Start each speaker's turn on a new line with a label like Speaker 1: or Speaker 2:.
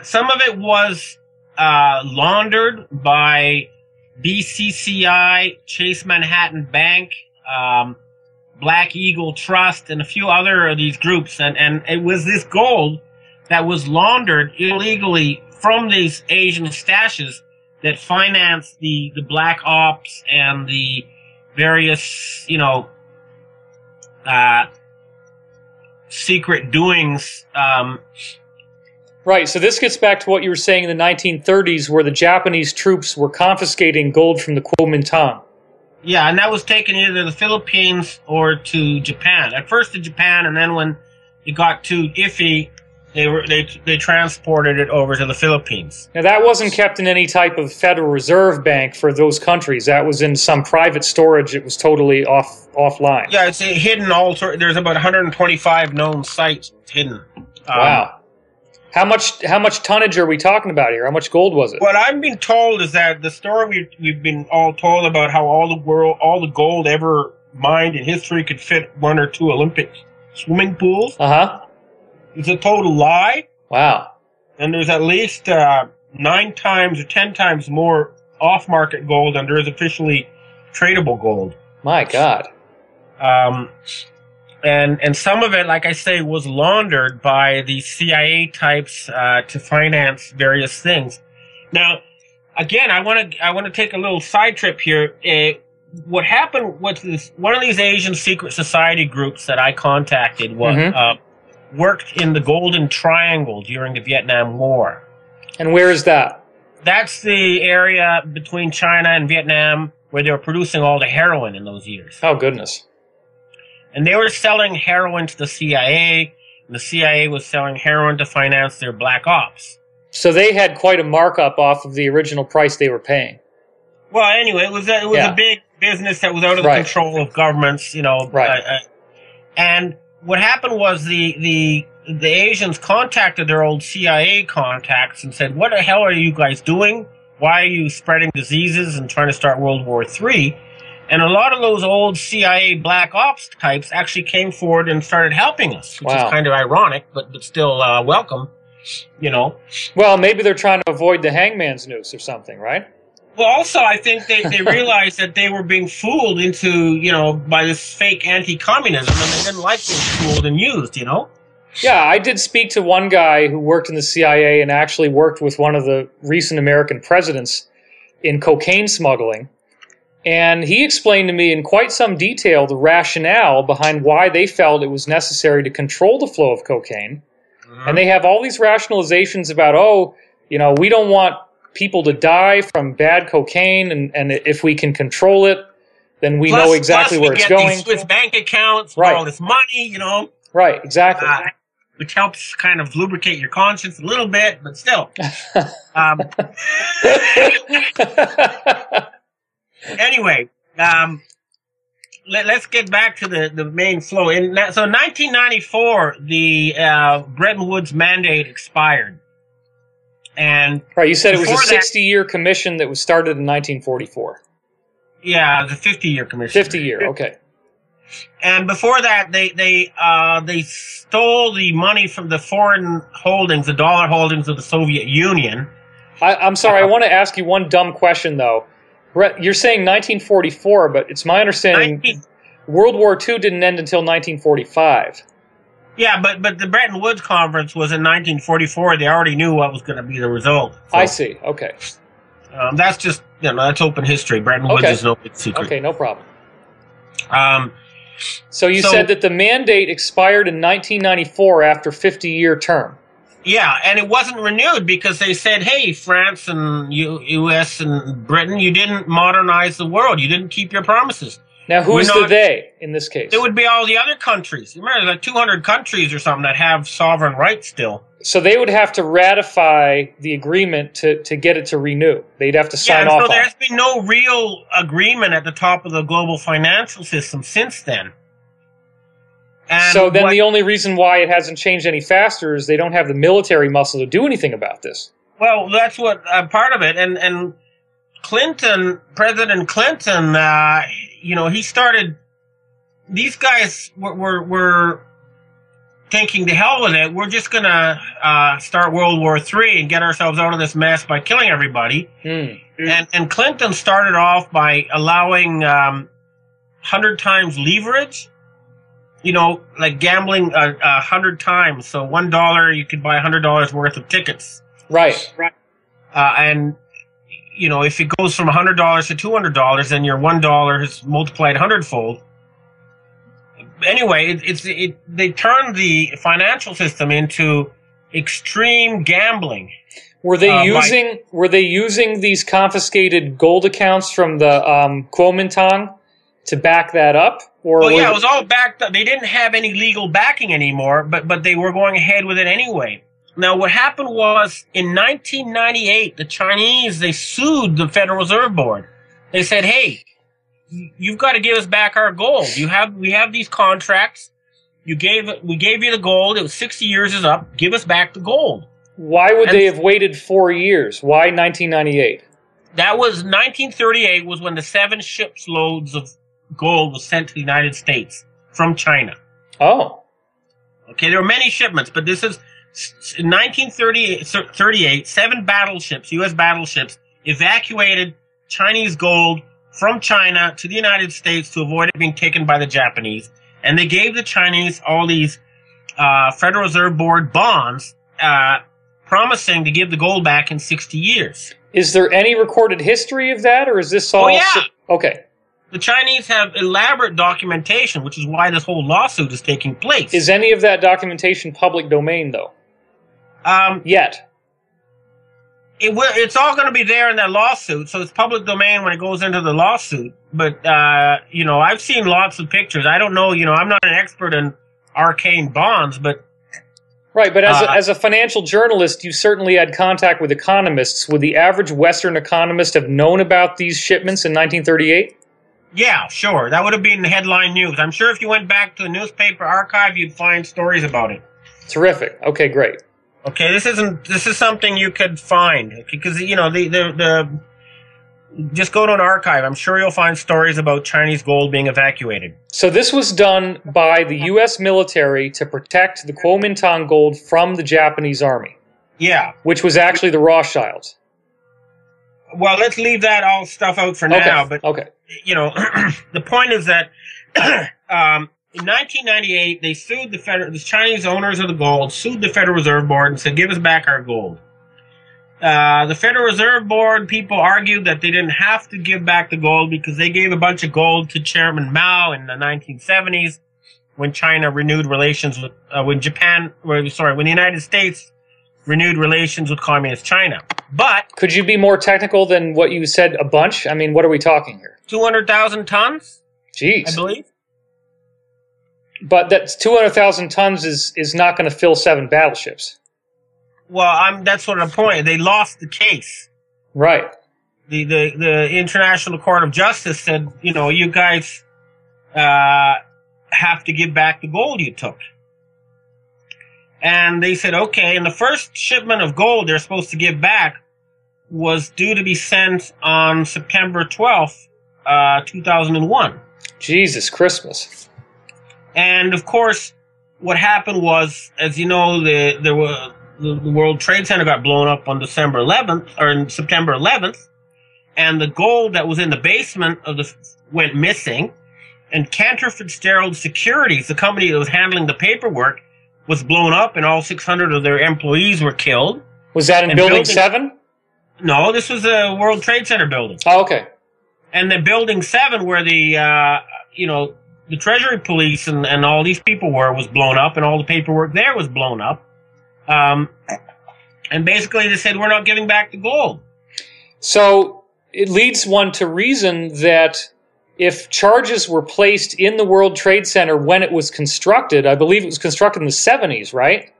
Speaker 1: Some of it was laundered by BCCI, Chase Manhattan Bank, Black Eagle Trust, and a few other of these groups. And it was this gold that was laundered illegally from these Asian stashes that financed the black ops and the various, secret doings.
Speaker 2: Right, so this gets back to what you were saying in the 1930s, where the Japanese troops were confiscating gold from the Kuomintang.
Speaker 1: Yeah, and that was taken either to the Philippines or to Japan. At first to Japan, and then when it got too iffy, they transported it over to the Philippines.
Speaker 2: Now, that wasn't kept in any type of Federal Reserve Bank for those countries. That was in some private storage. It was totally offline.
Speaker 1: Yeah, it's hidden. There's about 125 known sites hidden.
Speaker 2: Wow. How much tonnage are we talking about here? How much gold was it?
Speaker 1: What I've been told is that the story we've been all told about how all the gold ever mined in history could fit 1 or 2 Olympic swimming pools. It's a total lie.
Speaker 2: Wow.
Speaker 1: And there's at least 9 times or 10 times more off-market gold than there is officially tradable gold.
Speaker 2: My God.
Speaker 1: And some of it, like I say, was laundered by the CIA types to finance various things. Now, again, I want to take a little side trip here. What happened with this? One of these Asian secret society groups that I contacted was worked in the Golden Triangle during the Vietnam War.
Speaker 2: And where is that?
Speaker 1: That's the area between China and Vietnam where they were producing all the heroin in those years.
Speaker 2: Oh, goodness.
Speaker 1: And they were selling heroin to the CIA, and the CIA was selling heroin to finance their black ops.
Speaker 2: So they had quite a markup off of the original price they were paying.
Speaker 1: Well, anyway, it was a big business that was out of the control of governments, and what happened was the Asians contacted their old CIA contacts and said, "What the hell are you guys doing? Why are you spreading diseases and trying to start World War III?" And a lot of those old CIA black ops types actually came forward and started helping us, which is kind of ironic, but still welcome,
Speaker 2: Well, maybe they're trying to avoid the hangman's noose or something, right?
Speaker 1: Well, also, I think they realized that they were being fooled into, by this fake anti-communism, and they didn't like being fooled and used,
Speaker 2: Yeah, I did speak to one guy who worked in the CIA and actually worked with one of the recent American presidents in cocaine smuggling. And he explained to me in quite some detail the rationale behind why they felt it was necessary to control the flow of cocaine. And they have all these rationalizations about, we don't want people to die from bad cocaine, and if we can control it, then we know exactly where it's going.
Speaker 1: These Swiss bank accounts, with all this money,
Speaker 2: Right, exactly.
Speaker 1: Which helps kind of lubricate your conscience a little bit, but still. Anyway, let's get back to the main flow. So in 1994, the Bretton Woods mandate expired. And
Speaker 2: you said it was a 60-year commission that was started in 1944.
Speaker 1: Yeah, it was a 50-year commission.
Speaker 2: 50-year, okay.
Speaker 1: And before that, they stole the money from the foreign holdings, the dollar holdings of the Soviet Union.
Speaker 2: I'm sorry, I want to ask you one dumb question, though. You're saying 1944, but it's my understanding World War II didn't end until 1945.
Speaker 1: Yeah, but the Bretton Woods Conference was in 1944. They already knew what was going to be the result. So,
Speaker 2: I see. Okay.
Speaker 1: That's just, that's open history. Bretton Woods is no big secret.
Speaker 2: Okay, no problem. So you said that the mandate expired in 1994 after 50-year term.
Speaker 1: Yeah, and it wasn't renewed because they said, hey, France and U.S. and Britain, you didn't modernize the world. You didn't keep your promises.
Speaker 2: Now, who's the they in this case?
Speaker 1: It would be all the other countries. Remember, there's like 200 countries or something that have sovereign rights still.
Speaker 2: So they would have to ratify the agreement to get it to renew. They'd have to sign off on it.
Speaker 1: So there's been no real agreement at the top of the global financial system since then. And
Speaker 2: so then the only reason why it hasn't changed any faster is they don't have the military muscle to do anything about this.
Speaker 1: Well, that's what part of it. And Clinton, President Clinton, he started. These guys were thinking, to hell with it, we're just going to start World War III and get ourselves out of this mess by killing everybody. And Clinton started off by allowing 100 times leverage, like gambling 100 times. So $1, you could buy $100 worth of tickets.
Speaker 2: Right.
Speaker 1: And, if it goes from $100 to $200, then your $1 is multiplied 100-fold. Anyway, they turned the financial system into extreme gambling.
Speaker 2: Were they using these confiscated gold accounts from the Kuomintang to back that up? Or
Speaker 1: it was all backed up. They didn't have any legal backing anymore, but they were going ahead with it anyway. Now, what happened was, in 1998, the Chinese, they sued the Federal Reserve Board. They said, hey, you've got to give us back our gold. We have these contracts. We gave you the gold. It was 60 years is up. Give us back the gold.
Speaker 2: Why would they have waited 4 years? Why 1998?
Speaker 1: That was 1938 was when the 7 ships loads of gold was sent to the United States from China.
Speaker 2: Oh.
Speaker 1: Okay, there were many shipments, but this is in 1938, 7 battleships, U.S. battleships, evacuated Chinese gold from China to the United States to avoid it being taken by the Japanese. And they gave the Chinese all these Federal Reserve Board bonds promising to give the gold back in 60 years.
Speaker 2: Is there any recorded history of that, or is this all...
Speaker 1: Oh, yeah.
Speaker 2: Okay.
Speaker 1: The Chinese have elaborate documentation, which is why this whole lawsuit is taking place.
Speaker 2: Is any of that documentation public domain, though? Yet.
Speaker 1: It's all going to be there in that lawsuit, so it's public domain when it goes into the lawsuit. But, I've seen lots of pictures. I don't know, I'm not an expert in arcane bonds, but...
Speaker 2: Right, but as a financial journalist, you certainly had contact with economists. Would the average Western economist have known about these shipments in 1938?
Speaker 1: Yeah, sure. That would have been headline news. I'm sure if you went back to the newspaper archive, you'd find stories about it.
Speaker 2: Terrific. Okay, great.
Speaker 1: Okay, this is something you could find, because just go to an archive. I'm sure you'll find stories about Chinese gold being evacuated.
Speaker 2: So this was done by the U.S. military to protect the Kuomintang gold from the Japanese army.
Speaker 1: Yeah.
Speaker 2: Which was actually the Rothschilds.
Speaker 1: Well, let's leave that all stuff out for now. But the point is that in 1998, they sued the Chinese owners of the gold, sued the Federal Reserve Board and said, give us back our gold. The Federal Reserve Board people argued that they didn't have to give back the gold because they gave a bunch of gold to Chairman Mao in the 1970s when China renewed relations with, when the United States renewed relations with Communist China. But...
Speaker 2: Could you be more technical than what you said, a bunch? I mean, what are we talking here?
Speaker 1: 200,000 tons?
Speaker 2: Jeez.
Speaker 1: I believe.
Speaker 2: But that's 200,000 tons is not going to fill 7 battleships.
Speaker 1: Well, that's sort of the point. They lost the case.
Speaker 2: Right.
Speaker 1: The International Court of Justice said, you guys have to give back the gold you took. And they said, okay, and the first shipment of gold they're supposed to give back was due to be sent on September 12th, 2001.
Speaker 2: Jesus Christmas.
Speaker 1: And, of course, what happened was, as you know, the World Trade Center got blown up on September 11th, and the gold that was in the basement went missing, and Cantor Fitzgerald Securities, the company that was handling the paperwork, was blown up, and all 600 of their employees were killed.
Speaker 2: Was that in Building 7?
Speaker 1: No, this was the World Trade Center building.
Speaker 2: Oh, okay.
Speaker 1: And the Building 7, where the Treasury Police and all these people was blown up, and all the paperwork there was blown up. And basically they said, we're not giving back the gold. So
Speaker 2: it leads one to reason that if charges were placed in the World Trade Center when it was constructed, I believe it was constructed in the 70s, right?